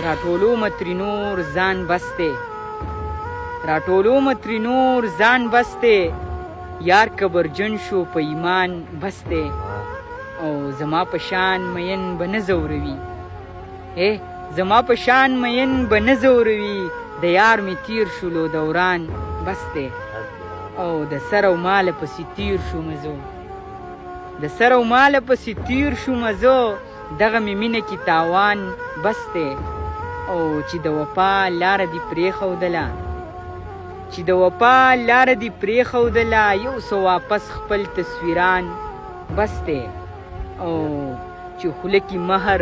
راټولو متری نور ځان بس دی راټولو متری نور ځان بس دی یار کبرجن شو په ایمان بس دی او زما په شان مین به نه ځوروي زما په شان مین به نه ځوروي د یار مې تیر شولو دوران بس دی او د سر او ماله پسې تیر شومه زه د سر او ماله پسې تیر شومه زه دغه مې مینه کې تاوان بس دی او چې د وفا لاره دې پرېښودله چې د وفا لاره دې پرېښودله یو څه واپس خپل تصویران بس دی او چې خوله کې مهر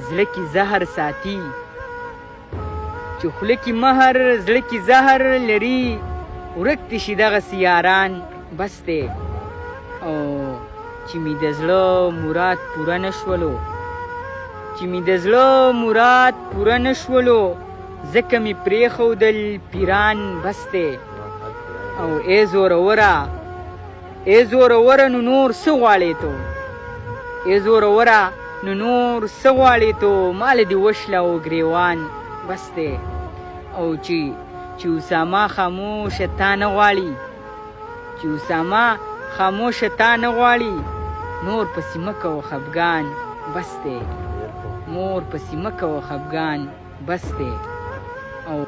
زړه کې زهر ساتي چې خوله کې مهر زړه کې زهر لري ورک دې شي دغسې یاران بس دی او چې مې د زړه مراد پوره نه شولو چې مې د زړه مراد پوره نه شولو ځکه مې پرېښودل پیران بس دی او ای زوروره نو نور څه غواړې تو ای زوروره نو نور څه غواړې تو ماله دې وشله او ګریوان بس دی او چې اسامه خاموشه تا نه غواړي چې اسامه خاموشه تا نه غواړي نور پسې مه کوه خفګان بس دی مور پسې مه کوه خفګان بس دی او